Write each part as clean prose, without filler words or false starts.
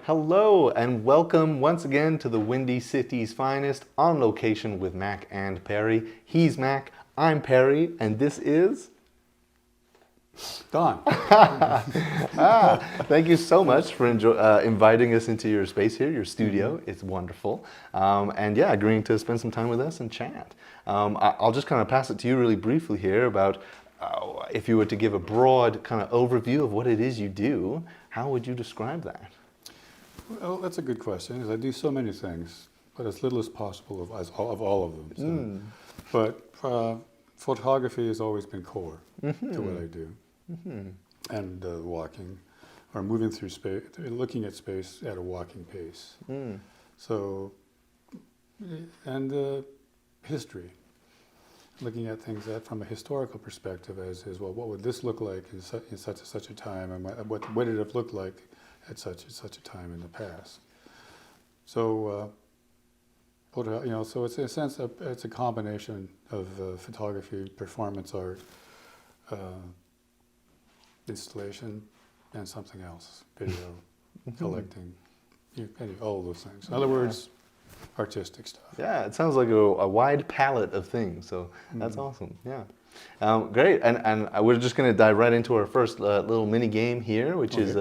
Hello and welcome once again to the Windy City's finest on location with Mac and Perry. He's Mac, I'm Perry, and this is Don. Thank you so much for inviting us into your space here, your studio. It's wonderful. And yeah, agreeing to spend some time with us and chat. I'll just kind of pass it to you really briefly here about if you were to give a broad kind of overview of what it is you do, how would you describe that? Well, that's a good question, because I do so many things, but as little as possible of all of them. So. But photography has always been core to what I do. And walking, or moving through space, looking at space at a walking pace. So, and history, looking at things from a historical perspective as well, what would this look like in such a time, and what would it have looked like at such a time in the past. So, so it's in a sense it's a combination of photography, performance art, installation, and something else, video, collecting, all of those things. In other words, artistic stuff. Yeah, it sounds like a wide palette of things, so that's awesome, yeah. Great, and we're just going to dive right into our first little mini game here, which is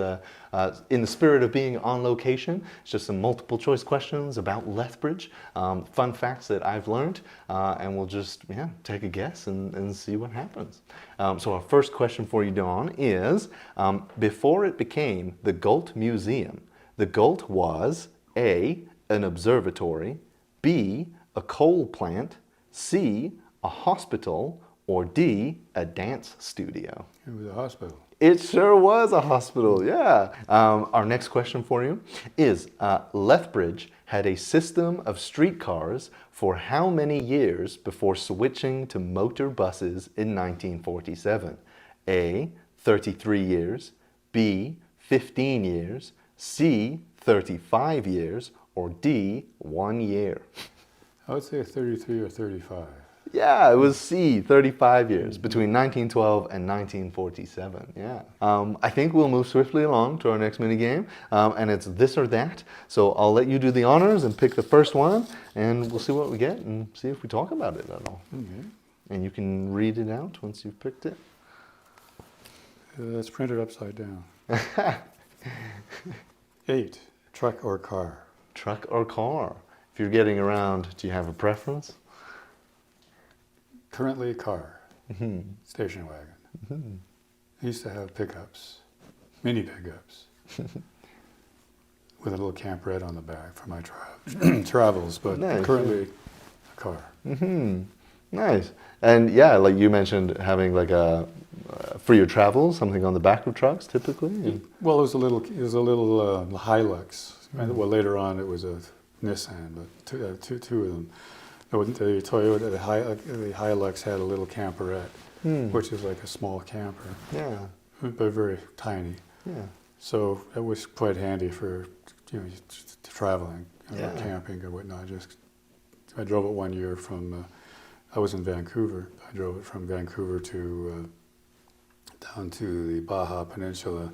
in the spirit of being on location. It's just some multiple choice questions about Lethbridge, fun facts that I've learned, and we'll just take a guess and see what happens. So our first question for you, Dawn, is before it became the Galt Museum, the Galt was A, an observatory, B, a coal plant, C, a hospital, or D, a dance studio? It was a hospital. It sure was a hospital, yeah. Our next question for you is, Lethbridge had a system of streetcars for how many years before switching to motor buses in 1947? A, 33 years, B, 15 years, C, 35 years, or D, 1 year? I would say 33 or 35. Yeah, it was C, 35 years, between 1912 and 1947, yeah. I think we'll move swiftly along to our next mini game, and it's this or that. So I'll let you do the honors and pick the first one, and we'll see what we get and see if we talk about it at all. Okay. And you can read it out once you've picked it. It's printed upside down. 8, truck or car? Truck or car? If you're getting around, do you have a preference? Currently a car, station wagon. I used to have pickups, mini pickups, with a little camperette on the back for my travels, but nice, currently a car. Nice. And yeah, like you mentioned, having like for your travels, something on the back of trucks typically? Well, it was a little Hilux. Well, later on it was a Nissan, but two of them. The Toyota, the Hilux had a little camperette, which is like a small camper. Yeah. But very tiny. Yeah. So it was quite handy for traveling, or camping or whatnot. I drove it 1 year from. I was in Vancouver. I drove it from Vancouver to down to the Baja Peninsula,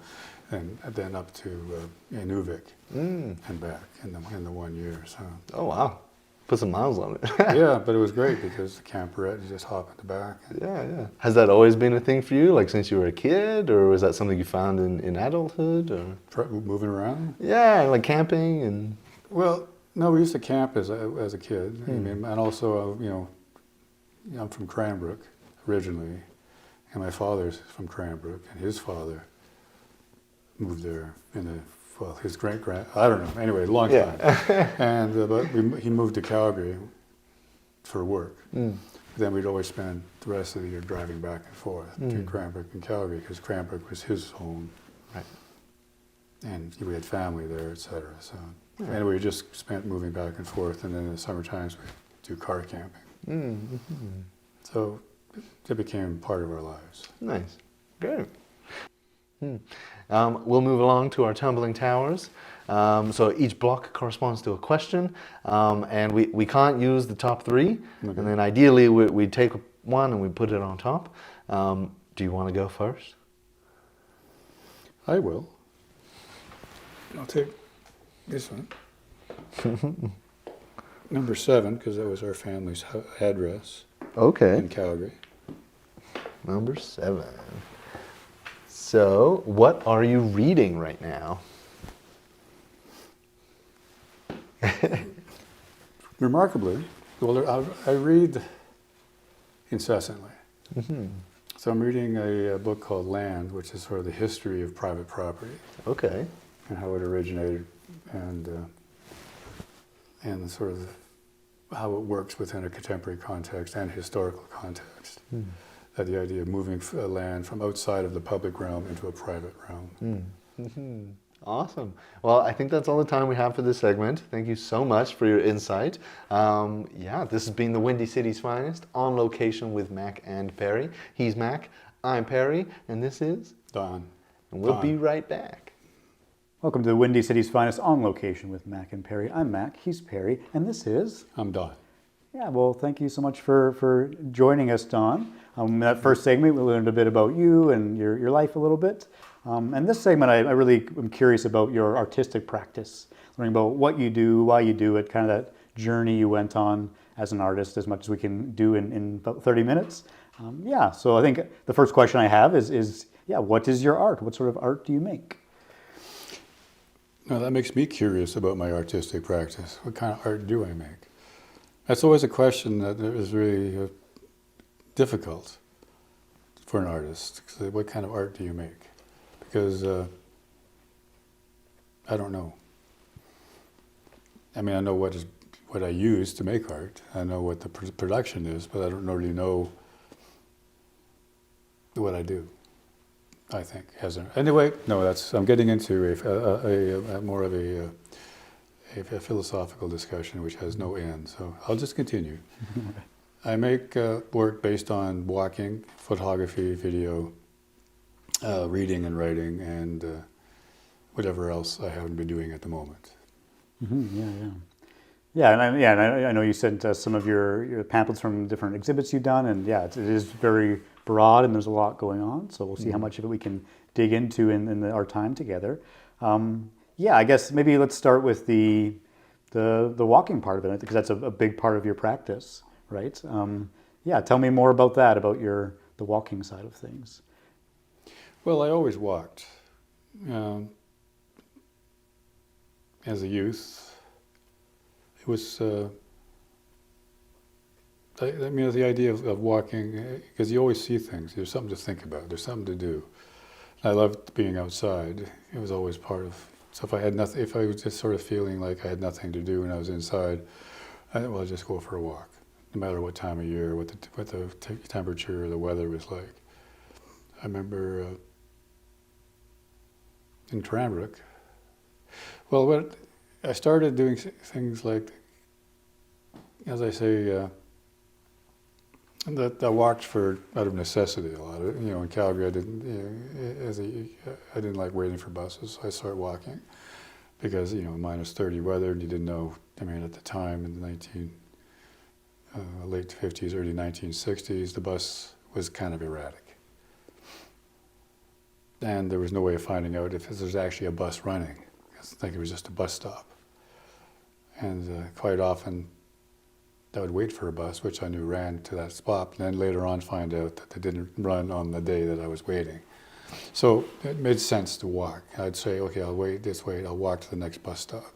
and then up to Inuvik and back in the 1 year. So. Oh wow. Put some miles on it. Yeah, but it was great because the camperette, you just hop in the back. Yeah. Has that always been a thing for you, like since you were a kid, or was that something you found in adulthood? Or moving around? Yeah, like camping and. Well, no, we used to camp as a kid. I mean, and also, I'm from Cranbrook originally, and my father's from Cranbrook, and his father moved there his I don't know, anyway, long time. And, but he moved to Calgary for work. Then we'd always spend the rest of the year driving back and forth between Cranbrook and Calgary, because Cranbrook was his home. Right. And we had family there, etc. So anyway, we just spent moving back and forth, and then in the summer times we do car camping. So it became part of our lives. Nice, good. We'll move along to our tumbling towers. So each block corresponds to a question, and we can't use the top three. And then ideally we take one and we put it on top. Do you want to go first? I will. I'll take This one. Number 7, because that was our family's address Okay. in Calgary. Number 7. So, what are you reading right now? Remarkably, well, I read incessantly. So I'm reading a book called Land, which is sort of the history of private property Okay. and how it originated and sort of how it works within a contemporary context and historical context. That the idea of moving land from outside of the public realm into a private realm. Awesome. Well, I think that's all the time we have for this segment. Thank you so much for your insight. Yeah, this has been the Windy City's Finest, on location with Mac and Perry. He's Mac, I'm Perry, and this is Don. And we'll be right back. Welcome to the Windy City's Finest, on location with Mac and Perry. I'm Mac, he's Perry, and this is... I'm Don. Yeah, well, thank you so much for joining us, Don. In that first segment, we learned a bit about you and your life a little bit. And this segment, I really am curious about your artistic practice, learning about what you do, why you do it, kind of that journey you went on as an artist, as much as we can do in about 30 minutes. Yeah, so I think the first question I have is, what is your art? What sort of art do you make? Now that makes me curious about my artistic practice. What kind of art do I make? That's always a question that is really difficult for an artist. What kind of art do you make? Because I don't know. I mean, I know what I use to make art. I know what the production is, but I don't really know what I do. I think anyway. No, I'm getting into a more of a philosophical discussion which has no end. So I'll just continue. I make work based on walking, photography, video, reading and writing, and whatever else I haven't been doing at the moment. Yeah, and I know you sent us some of your pamphlets from different exhibits you've done, and yeah, it is very broad and there's a lot going on. So we'll see how much of it we can dig into in our time together. Yeah, I guess maybe let's start with the walking part of it, because that's a big part of your practice, right? Yeah, tell me more about that, about the walking side of things. Well, I always walked. As a youth, it was, I mean, the idea of walking, because you always see things, there's something to think about, there's something to do. I loved being outside. It was always part of, so if I was just sort of feeling like I had nothing to do when I was inside, I'd just go for a walk, no matter what time of year, what the temperature or the weather was like. I remember in Cranbrook, well, I started doing things like, as I say, that I walked out of necessity a lot. In Calgary, I didn't like waiting for buses, so I started walking because minus 30 weather, and you didn't know. I mean, at the time in the late 50s, early 1960s, the bus was kind of erratic, and there was no way of finding out if there's actually a bus running. I think it was just a bus stop, and quite often I would wait for a bus, which I knew ran to that spot, and then later on find out that they didn't run on the day that I was waiting. So it made sense to walk. I'd say, okay, I'll wait this way, I'll walk to the next bus stop,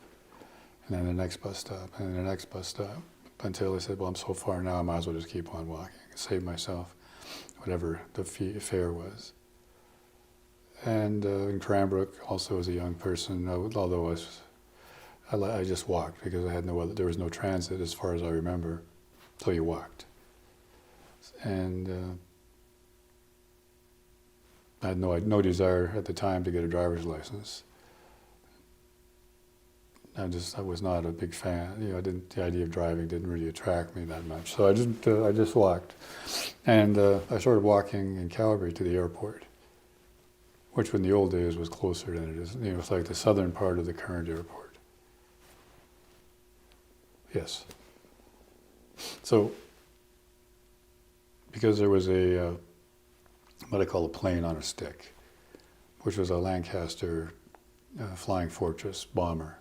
and then the next bus stop, and then the next bus stop, until I said, well, I'm so far now, I might as well just keep on walking, save myself whatever the fare was. And in Cranbrook, also as a young person, although I just walked because there was no transit as far as I remember, so you walked. And I had no desire at the time to get a driver's license. I was not a big fan. The idea of driving didn't really attract me that much. So I just walked. And I started walking in Calgary to the airport, which in the old days was closer than it is. It's like the southern part of the current airport. Yes. So, because there was what I call a plane on a stick, which was a Lancaster Flying Fortress bomber,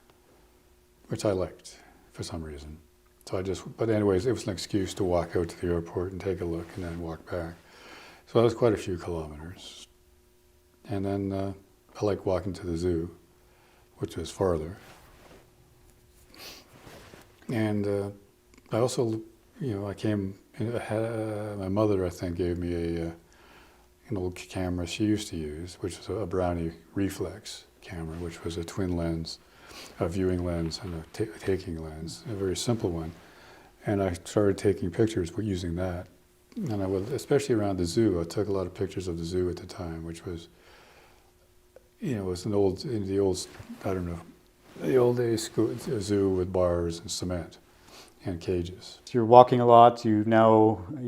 which I liked for some reason. So but anyways, it was an excuse to walk out to the airport and take a look and then walk back. So that was quite a few kilometers. And then I liked walking to the zoo, which was farther. And I also, my mother, I think, gave me an old camera she used to use, which was a Brownie reflex camera, which was a twin lens, a viewing lens and a taking lens, a very simple one. And I started taking pictures using that. And I would, especially around the zoo, I took a lot of pictures of the zoo at the time, which was, was the old days zoo with bars and cement and cages. So you're walking a lot. You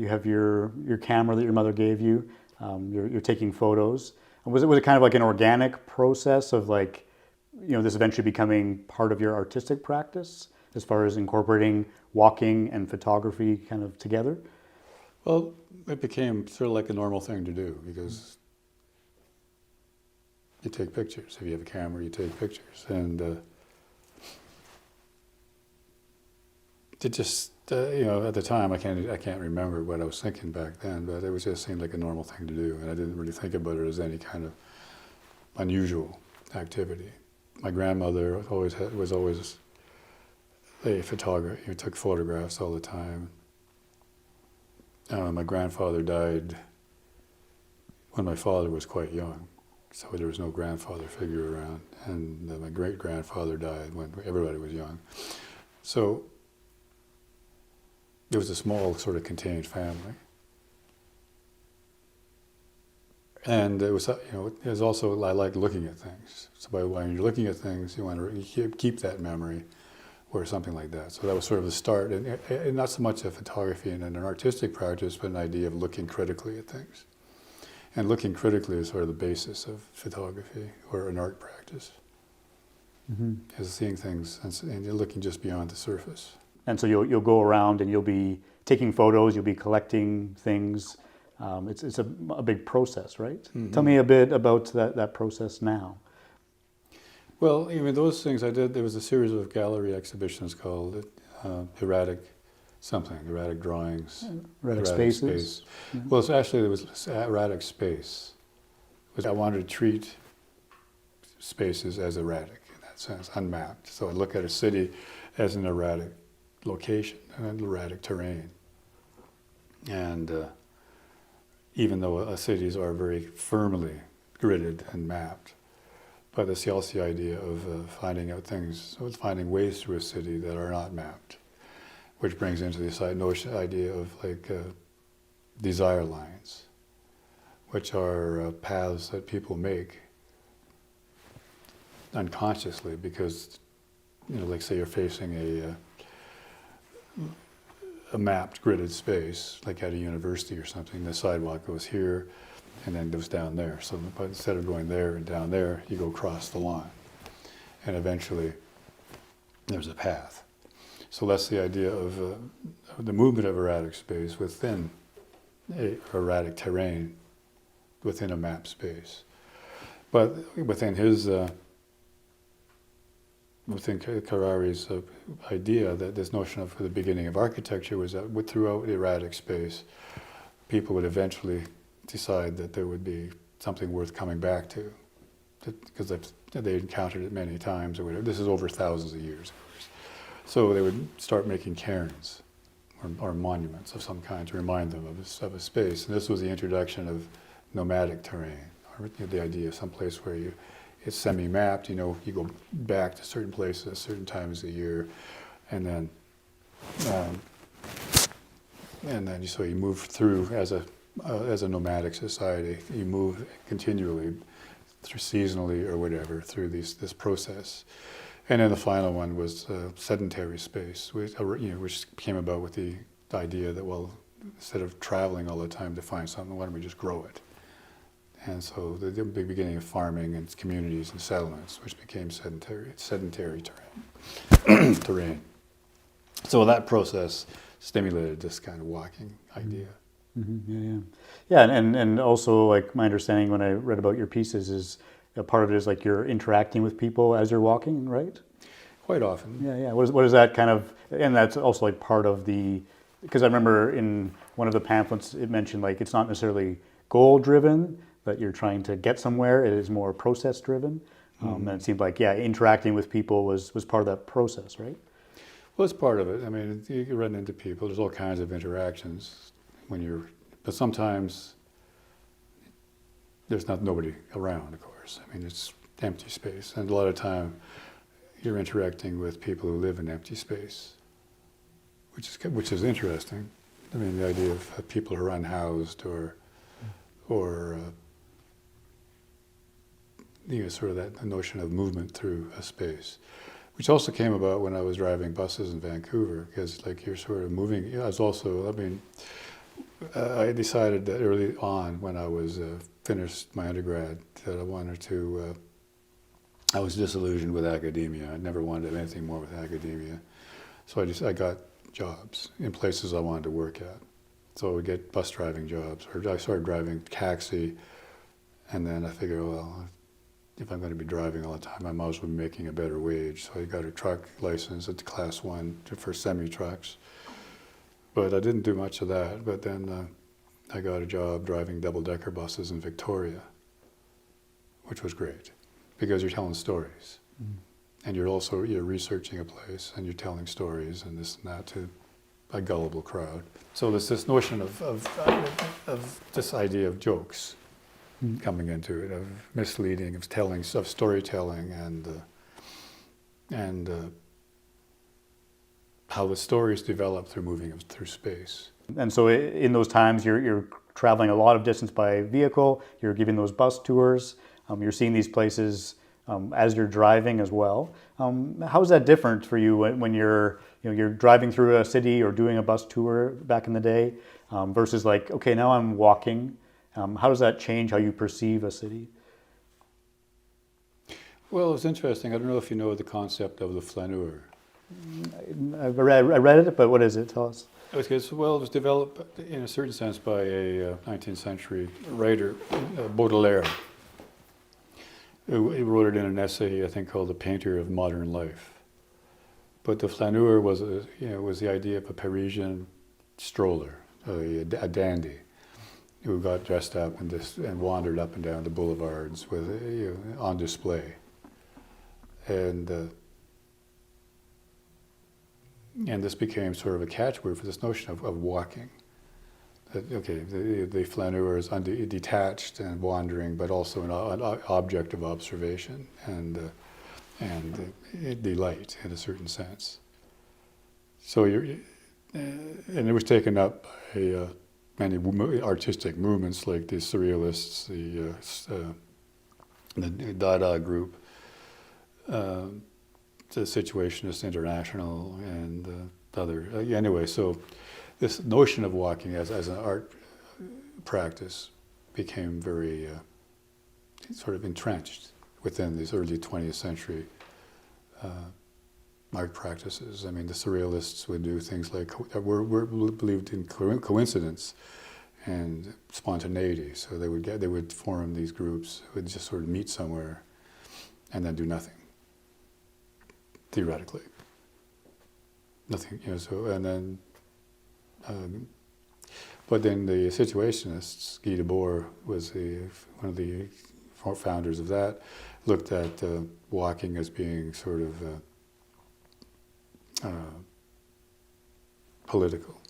have your camera that your mother gave you. You're taking photos. And was it kind of like an organic process of like, this eventually becoming part of your artistic practice as far as incorporating walking and photography kind of together? Well, it became sort of like a normal thing to do because you take pictures. If you have a camera, you take pictures. And it just, at the time, I can't remember what I was thinking back then, but it just seemed like a normal thing to do. And I didn't really think about it as any kind of unusual activity. My grandmother was always a photographer. He took photographs all the time. My grandfather died when my father was quite young, so there was no grandfather figure around. And my great-grandfather died when everybody was young. So it was a small, sort of contained family. And it was also, I like looking at things. So when you're looking at things, you want to keep that memory or something like that. So that was sort of the start, and not so much a photography and an artistic practice, but an idea of looking critically at things. And looking critically is sort of the basis of photography or an art practice. Mm-hmm. Is seeing things and you're looking just beyond the surface. And so you'll go around and you'll be taking photos, you'll be collecting things. It's a big process, right? Mm-hmm. Tell me a bit about that process now. Well, those things I did, there was a series of gallery exhibitions called Erratic Drawings. Erratic Spaces? Space. Mm-hmm. Well, it was Erratic Space. I wanted to treat spaces as erratic, in that sense, unmapped. So I look at a city as an erratic location, an erratic terrain. And even though cities are very firmly gridded and mapped, but it's also the idea of finding ways through a city that are not mapped, which brings into this idea of desire lines, which are paths that people make unconsciously because, like say you're facing a mapped gridded space, like at a university or something, the sidewalk goes here, and then goes down there. So but instead of going there and down there, you go across the line. And eventually, there's a path. So that's the idea of the movement of erratic space within erratic terrain, within a mapped space. But within within Carrari's idea, that this notion of the beginning of architecture was that throughout erratic space, people would eventually decide that there would be something worth coming back to, because they encountered it many times or whatever. This is over thousands of years, of course. So they would start making cairns or monuments of some kind to remind them of a space. And this was the introduction of nomadic terrain, or the idea of some place where it's semi-mapped. You go back to certain places at certain times of the year, and then so you move through as a nomadic society. You move continually, through seasonally or whatever, through this process. And then the final one was sedentary space, which came about with the idea that, well, instead of traveling all the time to find something, why don't we just grow it? And so the big beginning of farming and communities and settlements, which became sedentary terrain. So that process stimulated this kind of walking idea. Mm-hmm. Yeah. And also, like, my understanding when I read about your pieces is a part of it is like you're interacting with people as you're walking, right? Quite often. Yeah, yeah. What is that kind of, and that's also like part of the, because I remember in one of the pamphlets it mentioned like it's not necessarily goal driven, that you're trying to get somewhere. It is more process driven. And it seemed like, yeah, interacting with people was part of that process, right? Well, it's part of it. I mean, you run into people. There's all kinds of interactions when you're, but sometimes there's nobody around, of course. I mean, it's empty space. And a lot of time you're interacting with people who live in empty space, which is interesting. I mean, the idea of people who are unhoused or sort of that notion of movement through a space, which also came about when I was driving buses in Vancouver, because like you're sort of moving. I was also, I mean, I decided that early on when I was finished my undergrad that I wanted to, I was disillusioned with academia. I never wanted to do anything more with academia. So I got jobs in places I wanted to work at. So I would get bus driving jobs, or I started driving taxi, and then I figured, well, if I'm going to be driving all the time, I might as well be making a better wage. So I got a truck license at Class 1 for semi-trucks. But I didn't do much of that. But then I got a job driving double-decker buses in Victoria, which was great, because you're telling stories. And you're researching a place, and you're telling stories and this and that to a gullible crowd. So there's this notion of this idea of jokes coming into it, of misleading, of storytelling, and how the stories develop through moving through space. And so in those times, you're traveling a lot of distance by vehicle. You're giving those bus tours. You're seeing these places as you're driving as well. How is that different for you when you're driving through a city or doing a bus tour back in the day versus like, okay, now I'm walking. How does that change how you perceive a city? Well, it's interesting. I don't know if you know the concept of the flaneur. I read it, but what is it? Tell us. Okay, so well, it was developed in a certain sense by a 19th century writer, Baudelaire. He wrote it in an essay, I think, called "The Painter of Modern Life." But the flaneur was the idea of a Parisian stroller, a dandy, who got dressed up and wandered up and down the boulevards with on display, and this became sort of a catchword for this notion of walking. That, okay, the flaneur is detached and wandering, but also an object of observation and delight in a certain sense. So and it was taken up by many artistic movements like the Surrealists, the Dada group, the Situationist International, and other. Anyway, so this notion of walking as an art practice became very sort of entrenched within these early 20th century art practices. I mean, the Surrealists would do things like believed in coincidence and spontaneity. So they would form these groups, would just sort of meet somewhere and then do nothing, theoretically. Nothing, so, and then, but then the Situationists, Guy Debord was one of the founders of that, looked at walking as being sort of political.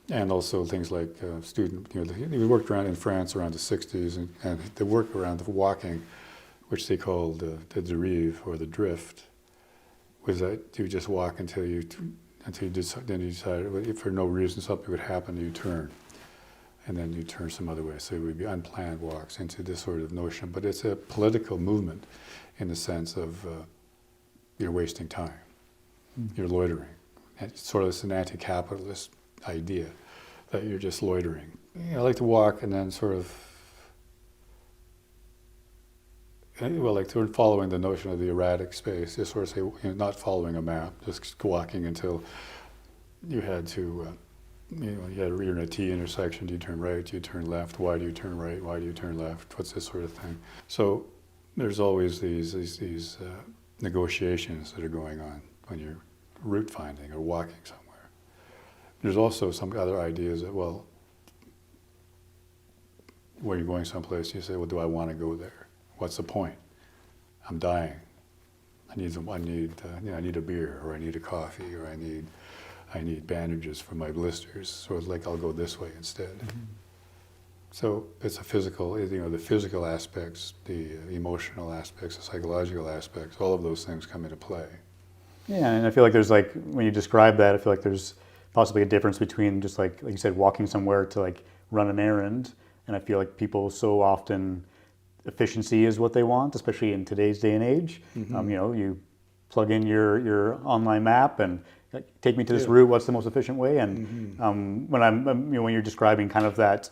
And also things like we worked around in France around the 60s, and the work around the walking, which they called the dérive or the drift, was that you just walk until you decide, if for no reason something would happen, you turn, and then you turn some other way. So it would be unplanned walks into this sort of notion. But it's a political movement in the sense of you're wasting time, you're loitering. And it's sort of it's an anti-capitalist idea that you're just loitering. I like to walk and then sort of, like following the notion of the erratic space, just sort of say, not following a map, just walking until you had to, you're in a T intersection, do you turn right, do you turn left, why do you turn right, why do you turn left, what's this sort of thing. So there's always these negotiations that are going on when you're route finding or walking somewhere. There's also some other ideas that, well, when you're going someplace, you say, well, do I want to go there? What's the point? I'm dying. I need a beer, or I need a coffee, or I need bandages for my blisters. So it's like, I'll go this way instead. Mm-hmm. So it's the physical aspects, the emotional aspects, the psychological aspects, all of those things come into play. Yeah, and I feel like there's like, when you describe that, I feel like there's possibly a difference between just like you said, walking somewhere to like run an errand. And I feel like people so often, efficiency is what they want, especially in today's day and age. Mm-hmm. You plug in your online map and take me to this route, what's the most efficient way? And mm-hmm. When you're describing kind of that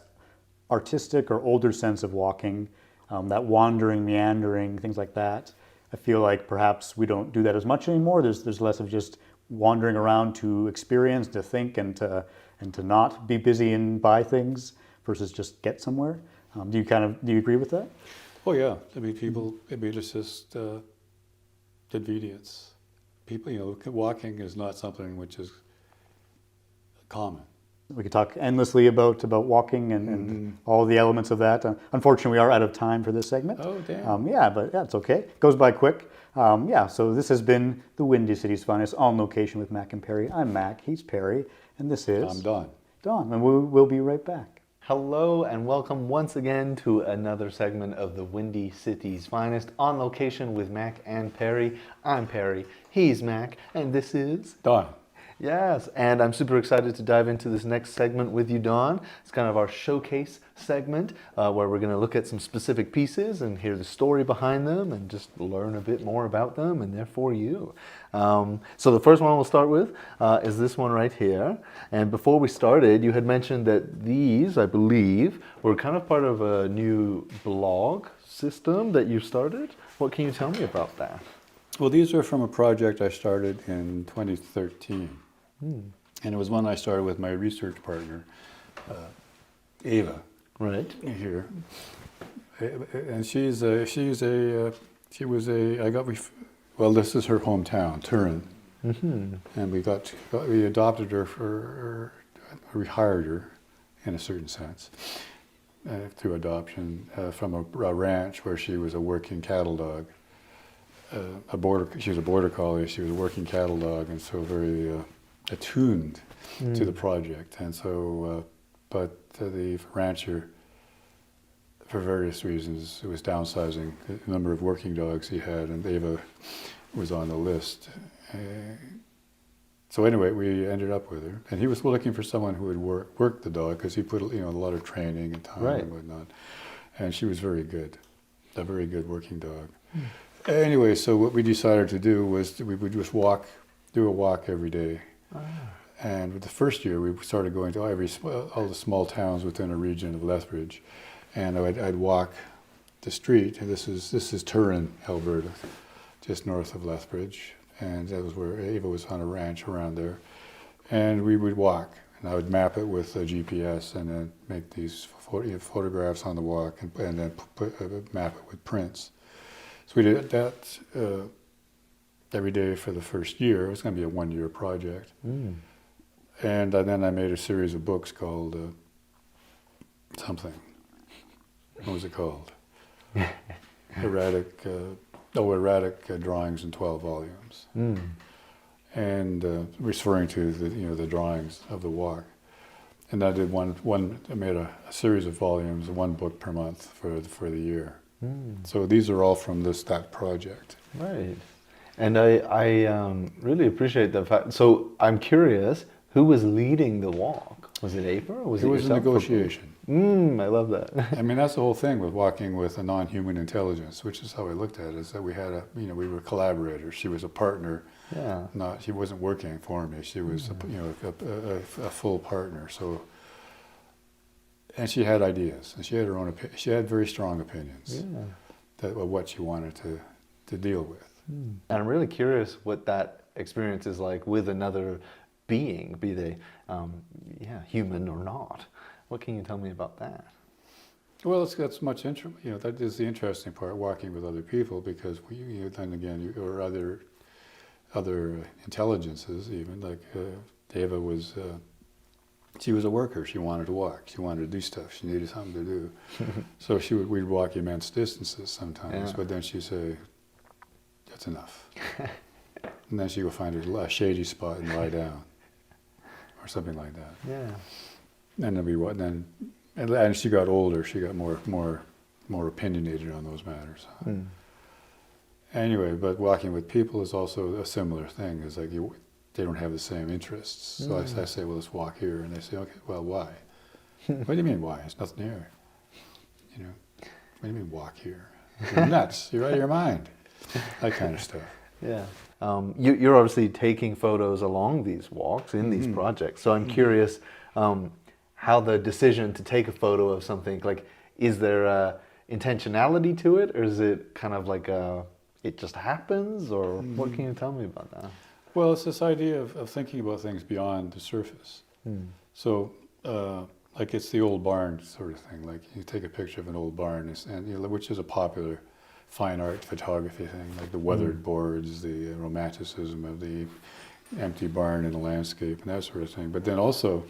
artistic or older sense of walking, that wandering, meandering, things like that, I feel like perhaps we don't do that as much anymore. There's less of just wandering around to experience, to think, and to not be busy and buy things versus just get somewhere. Do you agree with that? Oh yeah, it's just convenience. People, walking is not something which is common. We could talk endlessly about walking and all the elements of that. Unfortunately, we are out of time for this segment. Oh, damn. But it's okay. It goes by quick. So this has been the Windy City's Finest On Location with Mac and Perry. I'm Mac, he's Perry, and this is... I'm Don. Don, and we'll be right back. Hello and welcome once again to another segment of the Windy City's Finest On Location with Mac and Perry. I'm Perry, he's Mac, and this is... Don. Yes, and I'm super excited to dive into this next segment with you, Don. It's kind of our showcase segment where we're going to look at some specific pieces and hear the story behind them and just learn a bit more about them, and they're for you. So the first one we'll start with is this one right here. And before we started, you had mentioned that these, I believe, were kind of part of a new blog system that you started. What can you tell me about that? Well, these are from a project I started in 2013. And it was one I started with my research partner, Ava. Right. Here. And this is her hometown, Turin. Mm-hmm. And we adopted her we hired her in a certain sense through adoption from a ranch where she was a working cattle dog. She was a border collie. She was a working cattle dog, and so very attuned to the project. And so, but the rancher, for various reasons, was downsizing the number of working dogs he had, and Ava was on the list. So anyway, we ended up with her, and he was looking for someone who would work the dog because he put a lot of training and time and whatnot. And she was very good, a very good working dog. Anyway, so what we decided to do was we would just do a walk every day. And with the first year, we started going to all the small towns within a region of Lethbridge, and I'd walk the street. And this is Turin, Alberta, just north of Lethbridge, and that was where Ava was on a ranch around there. And we would walk, and I would map it with a GPS, and then make these photographs on the walk, and then map it with prints. So we did that every day for the first year. It was going to be a one-year project. And then I made a series of books called something. What was it called? Erratic Drawings in 12 volumes. And referring to the drawings of the walk. And I did I made a series of volumes, one book per month for the year. So these are all from that project. Right. And I really appreciate the fact. So I'm curious, who was leading the walk? Was it Ava or was it yourself? It was a negotiation. I love that. I mean, that's the whole thing with walking with a non-human intelligence, which is how I looked at it, is that we had we were collaborators. She was a partner. Yeah. She wasn't working for me. She was a full partner. So. And she had ideas, and she had her own opinion. She had very strong opinions of what she wanted to deal with. And I'm really curious what that experience is like with another being, be they human or not. What can you tell me about that? Well, that's much that is the interesting part, walking with other people, because then again, or other intelligences even, like Ava was, she was a worker, she wanted to walk, she wanted to do stuff, she needed something to do. So we'd walk immense distances sometimes, but then she'd say, that's enough. And then she would find a shady spot and lie down, or something like that. Yeah. And then and she got older, she got more opinionated on those matters. Anyway, but walking with people is also a similar thing. It's like they don't have the same interests. So I say, well, let's walk here. And they say, okay, well, why? What do you mean, why? There's nothing here. You know, what do you mean, walk here? You're nuts. You're out of your mind. That kind of stuff. Yeah. You're obviously taking photos along these walks in these projects. So I'm curious how the decision to take a photo of something, like, is there a intentionality to it, or is it kind of like it just happens, or what can you tell me about that? Well, it's this idea of thinking about things beyond the surface. So, like, it's the old barn sort of thing. Like, you take a picture of an old barn, which is a popular fine art photography thing, like the weathered boards, the romanticism of the empty barn in the landscape, and that sort of thing. But then also,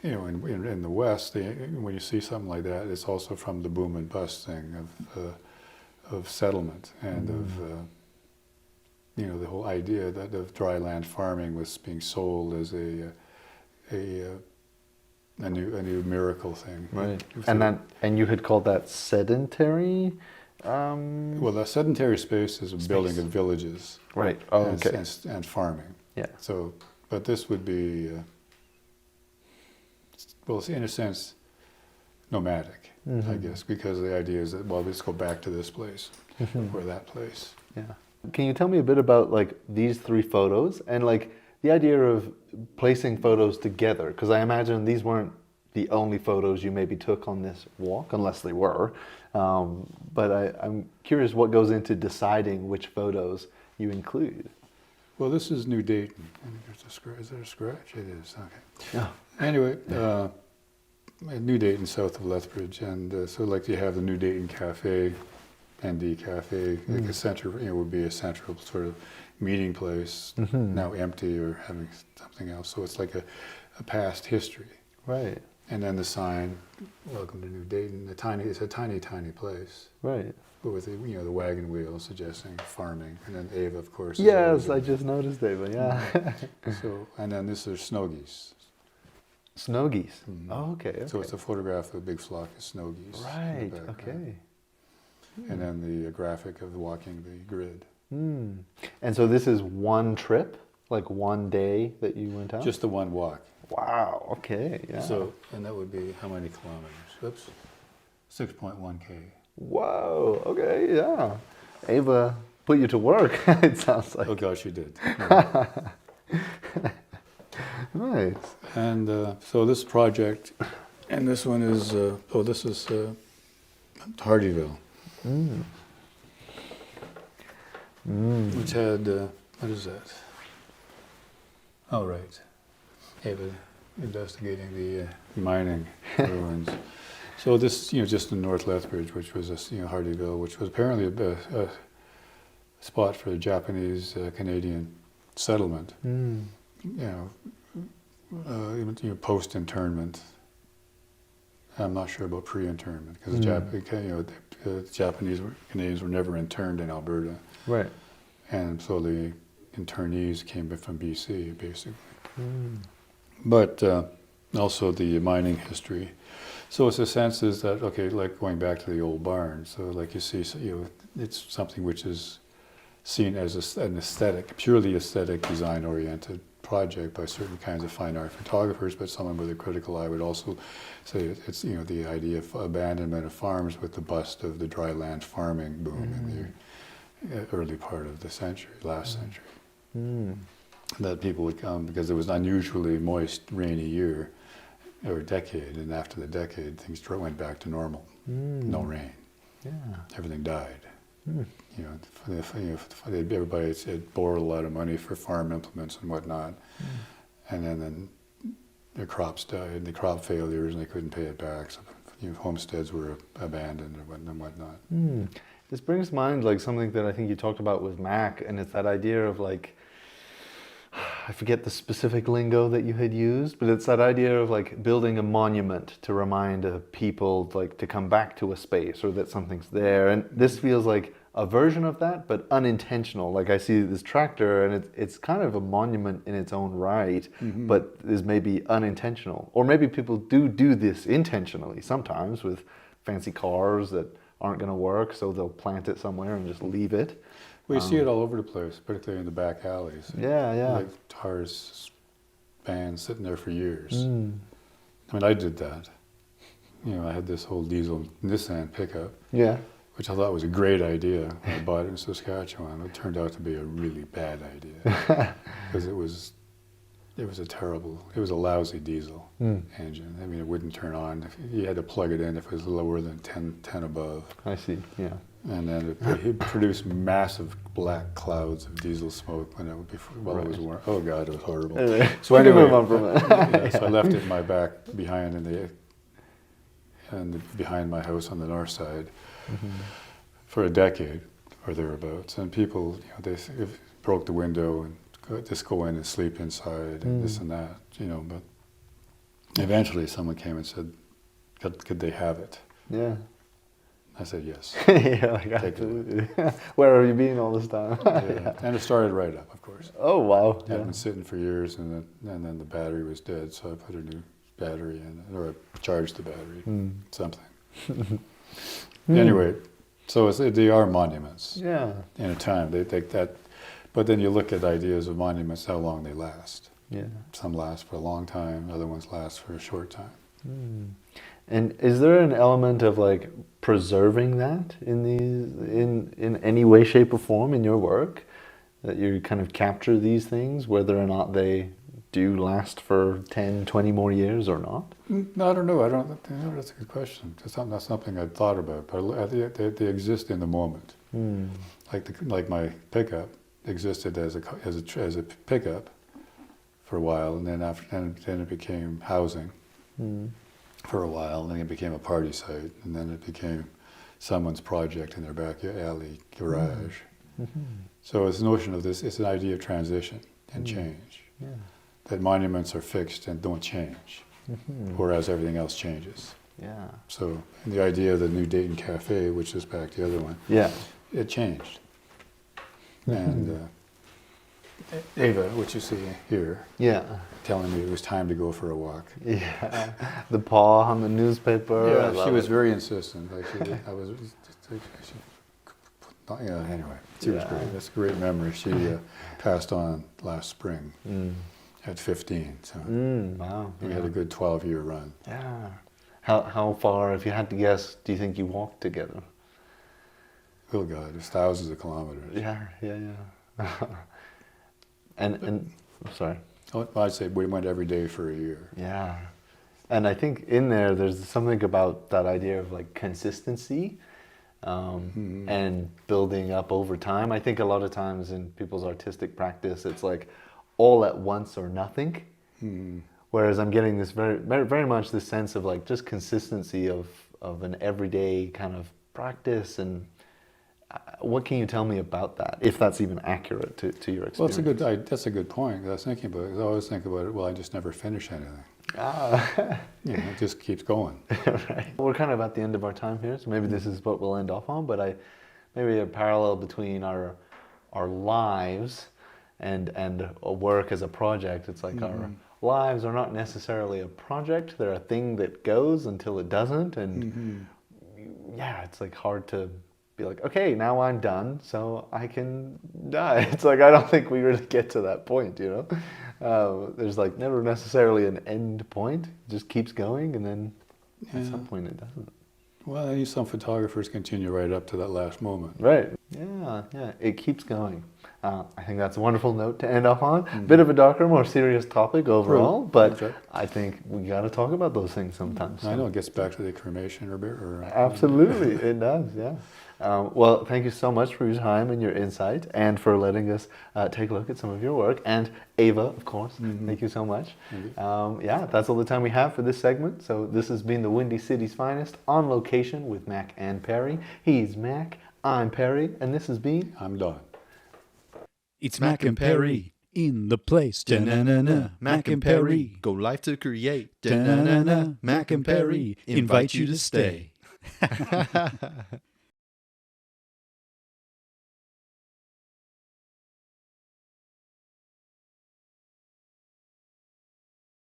in the West, when you see something like that, it's also from the boom and bust thing of settlement and of the whole idea that of dry land farming was being sold as a new miracle thing. Right. And you had called that sedentary. Well, the sedentary space is a building of villages. Right. Oh, okay. And farming. Yeah. So, but this would be, well, in a sense, nomadic, I guess, because the idea is that, well, let's go back to this place or that place. Yeah. Can you tell me a bit about, like, these three photos and, like, the idea of placing photos together? Because I imagine these weren't the only photos you maybe took on this walk, unless they were. But I'm curious what goes into deciding which photos you include. Well, this is New Dayton. Is there a scratch? It is, okay. Yeah. Anyway, New Dayton, south of Lethbridge, and so like you have the New Dayton Cafe, ND Cafe, like a center, would be a central sort of meeting place, now empty or having something else. So it's like a past history. Right. And then the sign, "Welcome to New Dayton." It's a tiny, tiny place. Right. But with the wagon wheel suggesting farming, and then Ava, of course. Yes, I just noticed Ava. Yeah. So, and then this is snow geese. Snow geese. Oh, okay. So it's a photograph of a big flock of snow geese. Right. Okay. And then the graphic of walking the grid. And so this is one trip, like one day that you went out? Just the one walk. Wow. Okay. Yeah. So, and that would be how many kilometers? Oops. 6.1K. Whoa. Okay. Yeah. Ava put you to work. It sounds like. Oh gosh, she did. Nice. And so this project, and this one is, this is Hardyville. Which had, what is that? Oh, right. Ava investigating the mining ruins. So this, just in North Lethbridge, which was Hardyville, which was apparently a spot for the Japanese Canadian settlement. Post-internment. I'm not sure about pre-internment because the Japanese Canadians were never interned in Alberta. Right. And so the internees came from BC, basically. But also the mining history. So it's a sense is that, okay, like going back to the old barn, so like you see, it's something which is seen as an aesthetic, purely aesthetic, design-oriented project by certain kinds of fine art photographers, but someone with a critical eye would also say it's the idea of abandonment of farms with the bust of the dry land farming boom in the early part of the century, last century. That people would come because it was an unusually moist, rainy year or decade, and after the decade, things went back to normal. No rain. Yeah. Everything died. Everybody had borrowed a lot of money for farm implements and whatnot, and then their crops died, the crop failures, and they couldn't pay it back, so homesteads were abandoned and whatnot. This brings to mind like something that I think you talked about with Mac, and it's that idea of like, I forget the specific lingo that you had used, but it's that idea of like building a monument to remind people like to come back to a space or that something's there. And this feels like a version of that, but unintentional. Like I see this tractor and it's kind of a monument in its own right, but is maybe unintentional. Or maybe people do this intentionally sometimes with fancy cars that aren't going to work, so they'll plant it somewhere and just leave it. Well, you see it all over the place, particularly in the back alleys. Yeah. Like cars, vans sitting there for years. I mean, I did that. I had this whole diesel Nissan pickup, which I thought was a great idea when I bought it in Saskatchewan. It turned out to be a really bad idea because it was a lousy diesel engine. I mean, it wouldn't turn on. You had to plug it in if it was lower than 10 above. I see, yeah. And then it produced massive black clouds of diesel smoke when it was warm. Oh God, it was horrible. So anyway, move on from it. So I left it in my back behind behind my house on the north side for a decade or thereabouts. And people, they broke the window and just go in and sleep inside and this and that, But eventually, someone came and said, "Could they have it?" Yeah. I said yes. Yeah, like absolutely. Where have you been all this time? And it started right up, of course. Oh wow! It had been sitting for years, and then the battery was dead, so I put a new battery in, or I charged the battery, something. Anyway, so they are monuments. Yeah. In a time, they take that, but then you look at ideas of monuments, how long they last. Yeah. Some last for a long time, other ones last for a short time. And is there an element of like preserving that in any way, shape, or form in your work, that you kind of capture these things, whether or not they do last for 10, 20 more years or not? No, I don't know. That's a good question. It's not something I've thought about, but I think they exist in the moment. Like my pickup existed as a pickup for a while, and then then it became housing. For a while, and then it became a party site, and then it became someone's project in their back alley garage. So it's the notion of this, it's an idea of transition and change. Yeah. That monuments are fixed and don't change, whereas everything else changes. Yeah. So the idea of the new Dayton Cafe, which is back to the other one, it changed. And Ava, which you see here, telling me it was time to go for a walk. Yeah, the paw on the newspaper. Yeah, she was very insistent. Like anyway, she was great. That's a great memory. She passed on last spring at 15. So wow, we had a good 12-year run. Yeah. How far, if you had to guess, do you think you walked together? Oh God, it was thousands of kilometers. Yeah. And sorry. I'd say we went every day for a year. Yeah. And I think in there's something about that idea of like consistency and building up over time. I think a lot of times in people's artistic practice, it's like all at once or nothing. Whereas I'm getting this very, very, very much this sense of like just consistency of an everyday kind of practice. And what can you tell me about that, if that's even accurate to your experience? Well, that's a good point. I was thinking about it. I always think about it, well, I just never finish anything. It just keeps going. Right. We're kind of at the end of our time here, so maybe this is what we'll end off on, but maybe a parallel between our lives and a work as a project. It's like our lives are not necessarily a project. They're a thing that goes until it doesn't, and it's like hard to be like, okay, now I'm done, so I can die. It's like, I don't think we really get to that point, There's like never necessarily an end point. It just keeps going, and then at some point it doesn't. Well, some photographers continue right up to that last moment. Right. Yeah, it keeps going. I think that's a wonderful note to end off on. Bit of a darker, more serious topic overall, but I think we got to talk about those things sometimes. I know it gets back to the cremation or absolutely, it does, yeah. Well, thank you so much for your time and your insight, and for letting us take a look at some of your work. And Ava, of course, thank you so much. Yeah, that's all the time we have for this segment. So this has been the Windy City's Finest on Location with Mac and Perry. He's Mac, I'm Perry, and this has been... I'm Don. It's Mac and Perry in the place. Da-na-na-na. Mac and Perry go live to create. Da-na-na-na. Mac and Perry invite you to stay.